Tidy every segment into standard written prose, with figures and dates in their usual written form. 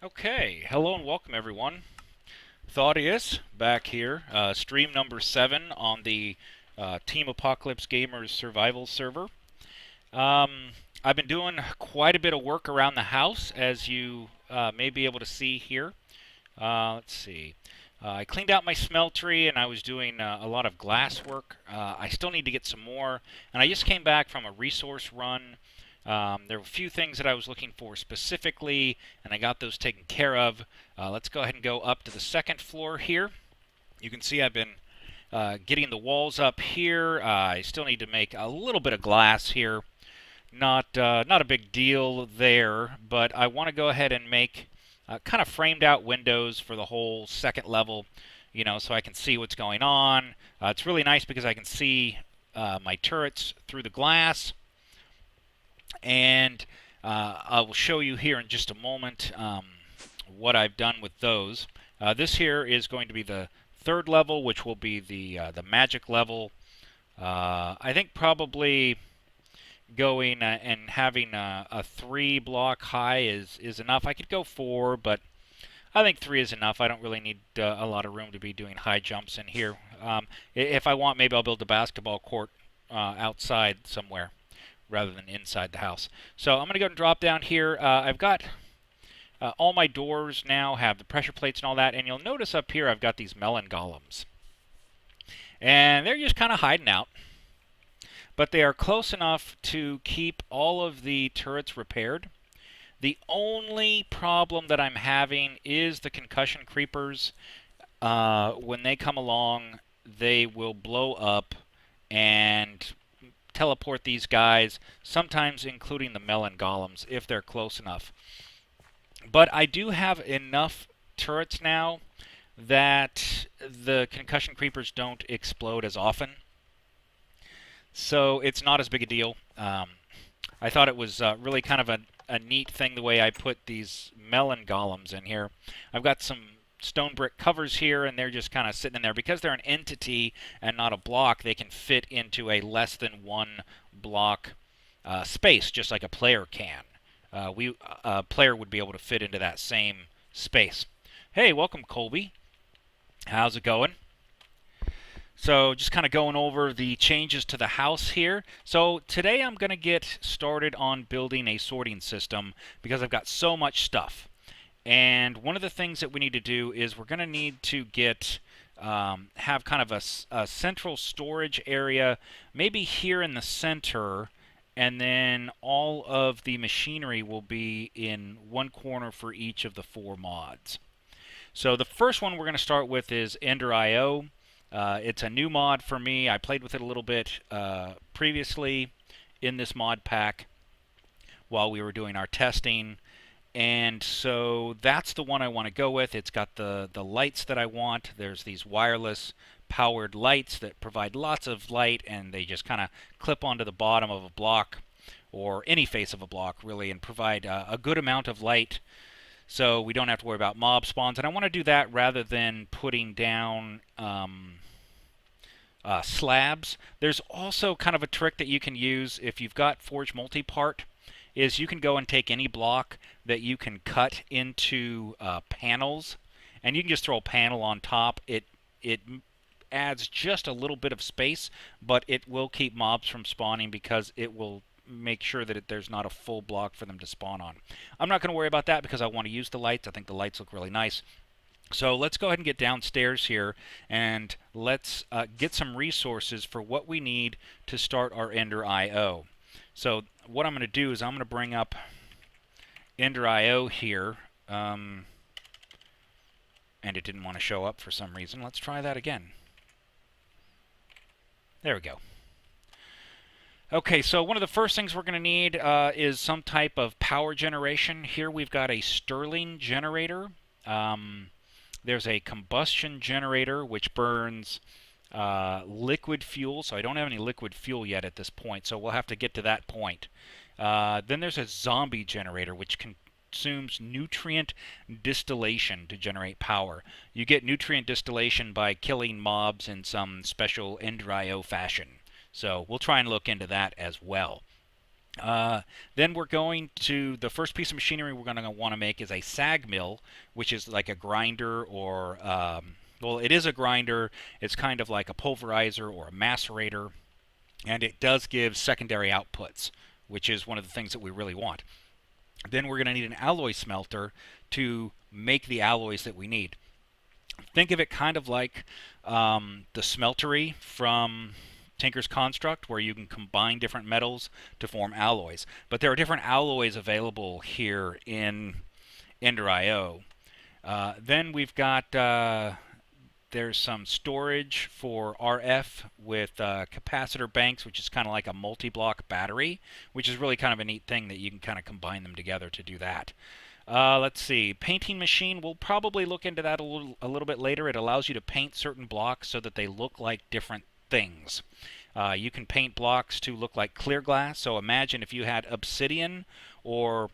Okay, hello and welcome everyone. Thoddius back here, stream number 7 on the Team Apocalypse Gamers survival server. I've been doing quite a bit of work around the house, as you may be able to see here. Let's see. I cleaned out my smeltery and I was doing a lot of glass work. I still need to get some more, and I just came back from a resource run. There were a few things that I was looking for specifically, and I got those taken care of. Let's go ahead and go up to the second floor here. You can see I've been getting the walls up here. I still need to make a little bit of glass here. Not a big deal there, but I want to go ahead and make kind of framed out windows for the whole second level, so I can see what's going on. It's really nice because I can see my turrets through the glass. And I will show you here in just a moment what I've done with those. This here is going to be the third level, which will be the magic level. I think probably going and having a 3-block high is enough. I could go 4, but I think 3 is enough. I don't really need a lot of room to be doing high jumps in here. If I want, maybe I'll build a basketball court outside somewhere rather than inside the house. So I'm going to go and drop down here. I've got all my doors now have the pressure plates and all that, and you'll notice up here I've got these melon golems. And they're just kind of hiding out. But they are close enough to keep all of the turrets repaired. The only problem that I'm having is the concussion creepers. When they come along, they will blow up and teleport these guys, sometimes including the melon golems if they're close enough. But I do have enough turrets now that the concussion creepers don't explode as often. So it's not as big a deal. I thought it was really kind of a neat thing the way I put these melon golems in here. I've got some stone brick covers here, and they're just kind of sitting in there. Because they're an entity and not a block, they can fit into a less than 1 block space, just like a player can. A player would be able to fit into that same space. Hey, welcome, Colby. How's it going? So just kind of going over the changes to the house here. So today I'm going to get started on building a sorting system because I've got so much stuff. And one of the things that we need to do is we're going to need to get have kind of a central storage area, maybe here in the center, and then all of the machinery will be in one corner for each of the 4 mods. So the first one we're going to start with is Ender.io. It's a new mod for me. I played with it a little bit previously in this mod pack while we were doing our testing. And so that's the one I want to go with. It's got the lights that I want. There's these wireless powered lights that provide lots of light, and they just kind of clip onto the bottom of a block or any face of a block really, and provide a good amount of light so we don't have to worry about mob spawns. And I want to do that rather than putting down slabs. There's also kind of a trick that you can use if you've got Forge Multi-Part, is you can go and take any block that you can cut into panels, and you can just throw a panel on top. It adds just a little bit of space, but it will keep mobs from spawning because it will make sure that there's not a full block for them to spawn on. I'm not going to worry about that because I want to use the lights. I think the lights look really nice. So let's go ahead and get downstairs here, and let's get some resources for what we need to start our Ender.io. So what I'm going to do is I'm going to bring up Ender.io here, and it didn't want to show up for some reason. Let's try that again. There we go. Okay, so one of the first things we're going to need is some type of power generation. Here we've got a Stirling generator. There's a combustion generator which burns liquid fuel, so I don't have any liquid fuel yet at this point, so we'll have to get to that point. Then there's a zombie generator which consumes nutrient distillation to generate power. You get nutrient distillation by killing mobs in some special Ender.io fashion, so we'll try and look into that as well. Then we're going to, the first piece of machinery we're going to want to make is a sag mill, which is like a grinder or, well, it is a grinder. It's kind of like a pulverizer or a macerator, and it does give secondary outputs, which is one of the things that we really want. Then we're going to need an alloy smelter to make the alloys that we need. Think of it kind of like the smeltery from Tinker's Construct, where you can combine different metals to form alloys. But there are different alloys available here in Ender.io. Then we've got there's some storage for RF with capacitor banks, which is kind of like a multi-block battery, which is really kind of a neat thing that you can kind of combine them together to do that. Let's see, painting machine, we'll probably look into that a little bit later. It allows you to paint certain blocks so that they look like different things. You can paint blocks to look like clear glass, so imagine if you had obsidian or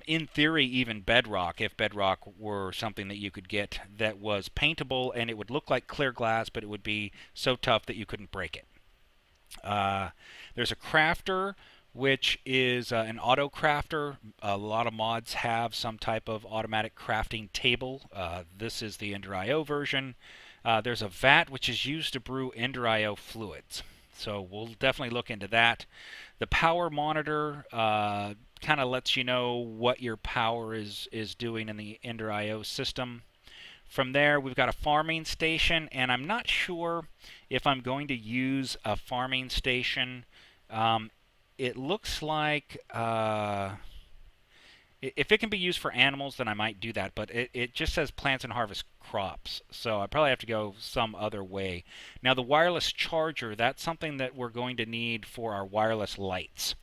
in theory even bedrock, if bedrock were something that you could get that was paintable and it would look like clear glass, but it would be so tough that you couldn't break it. There's a crafter, which is an auto crafter. A lot of mods have some type of automatic crafting table. This is the Ender.io version. There's a vat, which is used to brew Ender.io fluids. So we'll definitely look into that. The power monitor kind of lets you know what your power is doing in the Ender.io system. From there, we've got a farming station, and I'm not sure if I'm going to use a farming station. It looks like if it can be used for animals, then I might do that, but it just says plants and harvest crops, so I probably have to go some other way. Now, the wireless charger, that's something that we're going to need for our wireless lights.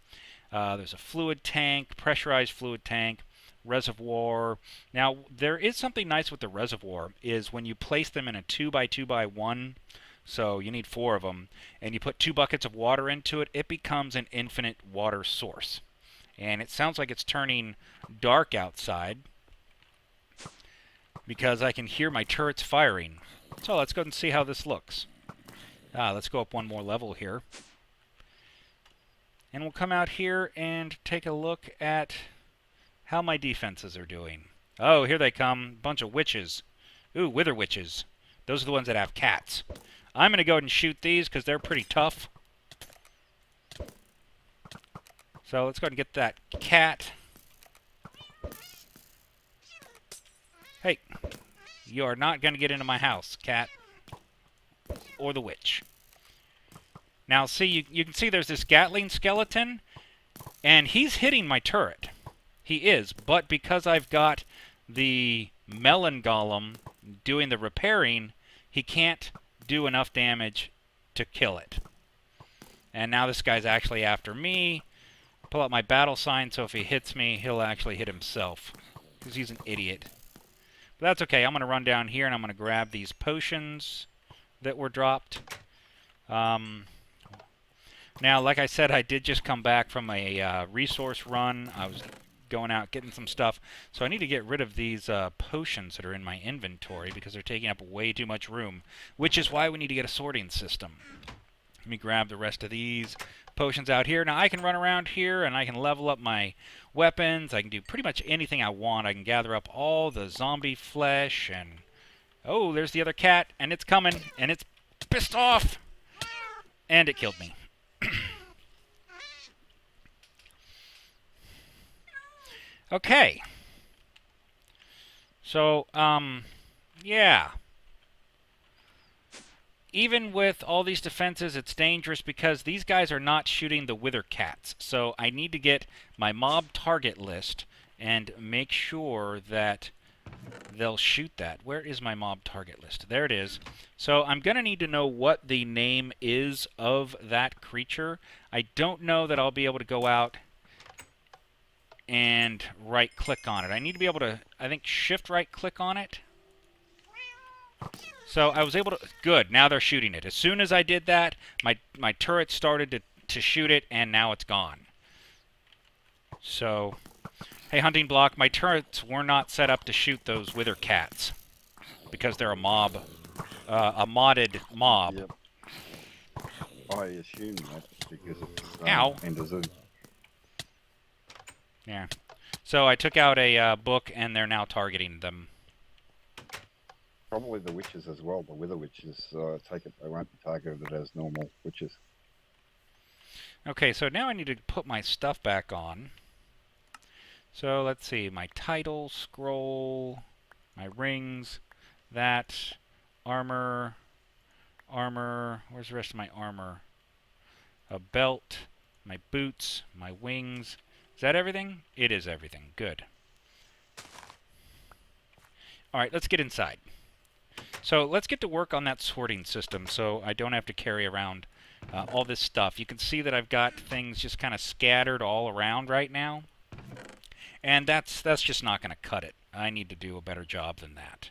There's a fluid tank, pressurized fluid tank, reservoir. Now, there is something nice with the reservoir, is when you place them in a 2x2x1, so you need 4 of them, and you put 2 buckets of water into it, it becomes an infinite water source. And it sounds like it's turning dark outside because I can hear my turrets firing. So let's go and see how this looks. Let's go up one more level here. And we'll come out here and take a look at how my defenses are doing. Oh, here they come. Bunch of witches. Ooh, wither witches. Those are the ones that have cats. I'm going to go ahead and shoot these because they're pretty tough. So let's go ahead and get that cat. Hey, you are not going to get into my house, cat. Or the witch. Now, see, you can see there's this Gatling skeleton, and he's hitting my turret. He is, but because I've got the melon golem doing the repairing, he can't do enough damage to kill it. And now this guy's actually after me. Pull out my battle sign, so if he hits me, he'll actually hit himself. Because he's an idiot. But that's okay. I'm going to run down here, and I'm going to grab these potions that were dropped. Now, like I said, I did just come back from a resource run. I was going out getting some stuff. So I need to get rid of these potions that are in my inventory because they're taking up way too much room. Which is why we need to get a sorting system. Let me grab the rest of these potions out here. Now I can run around here and I can level up my weapons. I can do pretty much anything I want. I can gather up all the zombie flesh and... Oh, there's the other cat, and it's coming, and it's pissed off! And it killed me. Okay. So, yeah. Even with all these defenses, it's dangerous because these guys are not shooting the wither cats. So I need to get my mob target list and make sure that they'll shoot that. Where is my mob target list? There it is. So I'm going to need to know what the name is of that creature. I don't know that I'll be able to go out and right-click on it. I need to be able to, I think, shift-right-click on it. So I was able to... Good, now they're shooting it. As soon as I did that, my turret started to shoot it, and now it's gone. So, hey, hunting block, my turrets were not set up to shoot those wither cats. Because they're a mob. A modded mob. Yep. I assume that because it's Ow. Ender Zoo. Yeah. So I took out a book, and they're now targeting them. Probably the witches as well. The wither witches, take it. They won't be targeted as normal witches. Okay, so now I need to put my stuff back on. So let's see, my title, scroll, my rings, that, armor, where's the rest of my armor? A belt, my boots, my wings. Is that everything? It is everything. Good. Alright, let's get inside. So let's get to work on that sorting system so I don't have to carry around all this stuff. You can see that I've got things just kind of scattered all around right now. And that's just not going to cut it. I need to do a better job than that.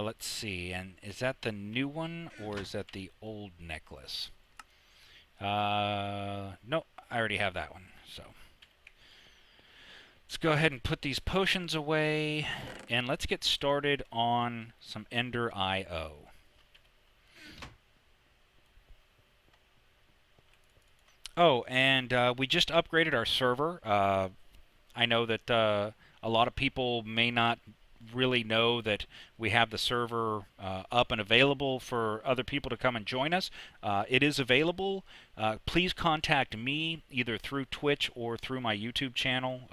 Let's see. And is that the new one or is that the old necklace? No, I already have that one. So let's go ahead and put these potions away. And let's get started on some Ender IO. Oh, and we just upgraded our server. I know that a lot of people may not really know that we have the server up and available for other people to come and join us. It is available. Please contact me either through Twitch or through my YouTube channel.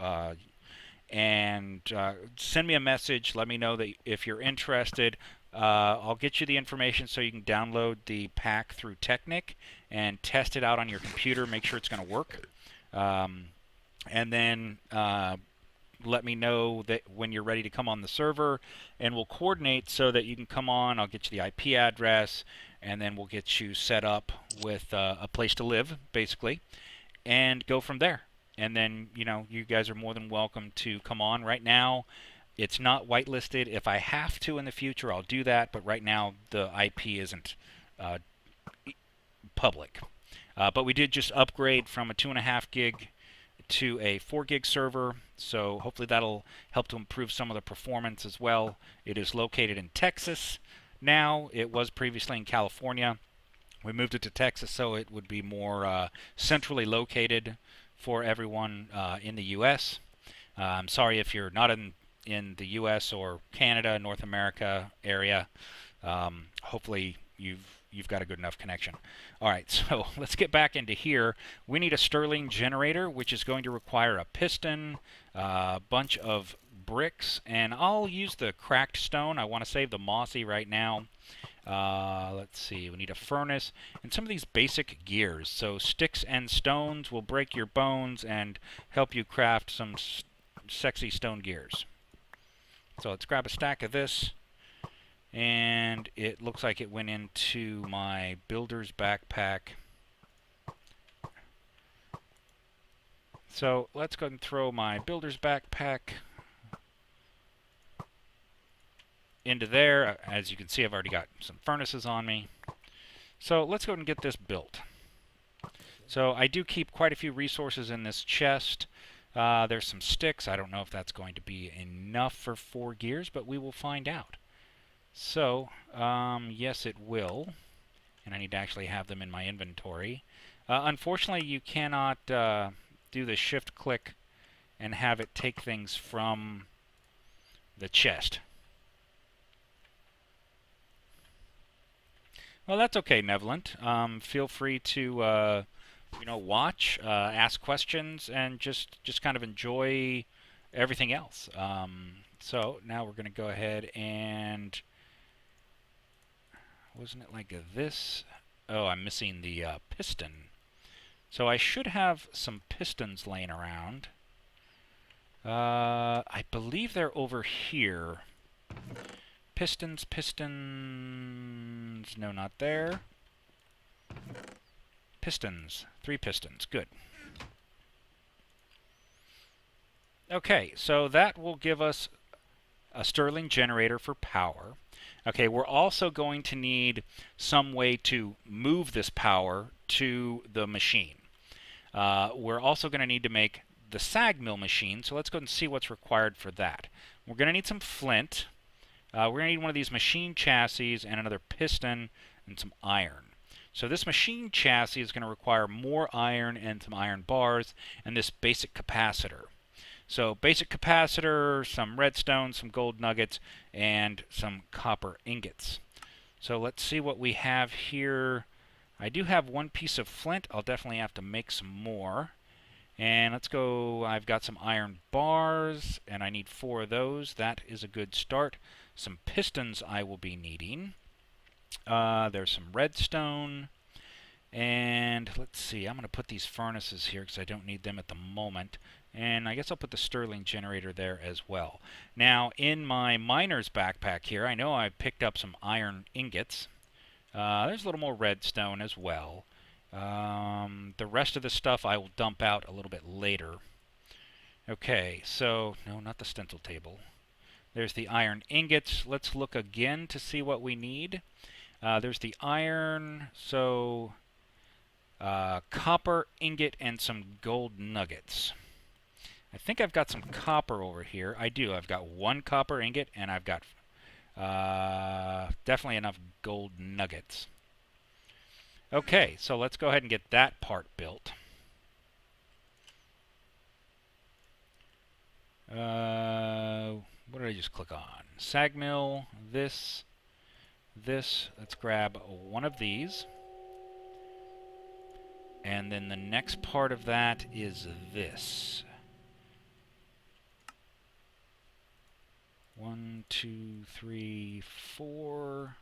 And send me a message. Let me know that if you're interested. I'll get you the information so you can download the pack through Technic and test it out on your computer. Make sure it's going to work. And then let me know that when you're ready to come on the server, and we'll coordinate so that you can come on. I'll get you the IP address, and then we'll get you set up with a place to live, basically, and go from there. And then, you know, you guys are more than welcome to come on. Right now, it's not whitelisted. If I have to in the future, I'll do that. But right now, the IP isn't public. But we did just upgrade from a 2.5 gig to a 4 gig server. So hopefully that'll help to improve some of the performance as well. It is located in Texas now. It was previously in California. We moved it to Texas so it would be more centrally located for everyone in the U.S. I'm sorry if you're not in the U.S. or Canada, North America area. Hopefully you've got a good enough connection. All right, so let's get back into here. We need a Stirling generator, which is going to require a piston, a bunch of bricks, and I'll use the cracked stone. I want to save the mossy right now. Let's see, we need a furnace and some of these basic gears. So sticks and stones will break your bones and help you craft some sexy stone gears. So let's grab a stack of this, and it looks like it went into my builder's backpack. So let's go ahead and throw my builder's backpack into there. As you can see, I've already got some furnaces on me. So let's go ahead and get this built. So I do keep quite a few resources in this chest. There's some sticks. I don't know if that's going to be enough for 4 gears, but we will find out. So, yes, it will. And I need to actually have them in my inventory. Unfortunately, you cannot do the shift click and have it take things from the chest. Well, that's okay, Nevolent. Feel free to, you know, watch, ask questions, and just kind of enjoy everything else. So now we're going to go ahead and... Wasn't it like this? Oh, I'm missing the piston. So I should have some pistons laying around. I believe they're over here. Pistons. No, not there. Pistons. 3 pistons. Good. Okay, so that will give us a Stirling generator for power. Okay, we're also going to need some way to move this power to the machine. We're also going to need to make the sag mill machine, so let's go ahead and see what's required for that. We're going to need some flint. We're going to need one of these machine chassis and another piston and some iron. So this machine chassis is going to require more iron and some iron bars and this basic capacitor. So basic capacitor, some redstone, some gold nuggets, and some copper ingots. So let's see what we have here. I do have one piece of flint. I'll definitely have to make some more. And let's go, I've got some iron bars, and I need 4 of those. That is a good start. Some pistons I will be needing. There's some redstone. And let's see, I'm going to put these furnaces here because I don't need them at the moment. And I guess I'll put the Stirling generator there as well. Now, in my miner's backpack here, I know I picked up some iron ingots. There's a little more redstone as well. The rest of the stuff I will dump out a little bit later. Okay, so, no, not the stencil table. There's the iron ingots. Let's look again to see what we need. There's the iron, so copper ingot and some gold nuggets. I think I've got some copper over here. I do. I've got 1 copper ingot, and I've got definitely enough gold nuggets. Okay, so let's go ahead and get that part built. What did I just click on? Sag mill, this. Let's grab one of these. And then the next part of that is this. 1, 2, 3, 4.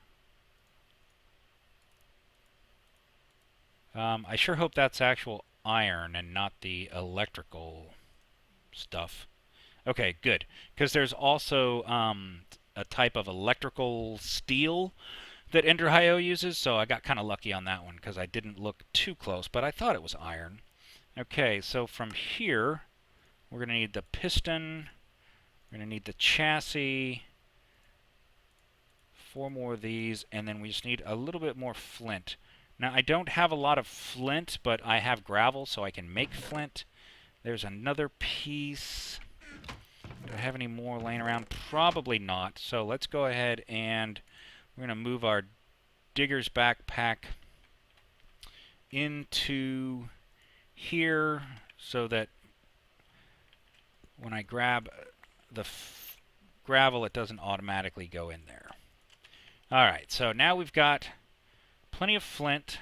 I sure hope that's actual iron and not the electrical stuff. Okay, good. Because there's also a type of electrical steel that Ender.io uses, so I got kind of lucky on that one because I didn't look too close, but I thought it was iron. Okay, so from here, we're going to need the piston, we're going to need the chassis, 4 more of these, and then we just need a little bit more flint. Now, I don't have a lot of flint, but I have gravel, so I can make flint. There's another piece. Do I have any more laying around? Probably not. So let's go ahead and we're going to move our digger's backpack into here so that when I grab the gravel, it doesn't automatically go in there. Alright, so now we've got plenty of flint.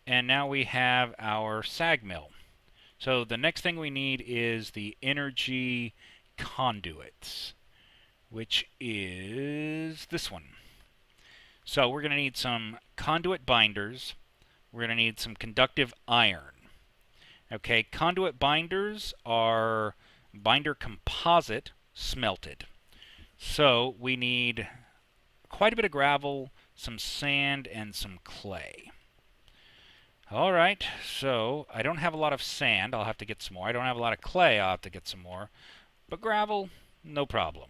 And now we have our sag mill. So the next thing we need is the energy conduits, which is this one. So we're going to need some conduit binders. We're going to need some conductive iron. Okay, conduit binders are binder composite smelted. So we need quite a bit of gravel, some sand, and some clay. Alright, so I don't have a lot of sand. I'll have to get some more. I don't have a lot of clay. I'll have to get some more. But gravel, no problem.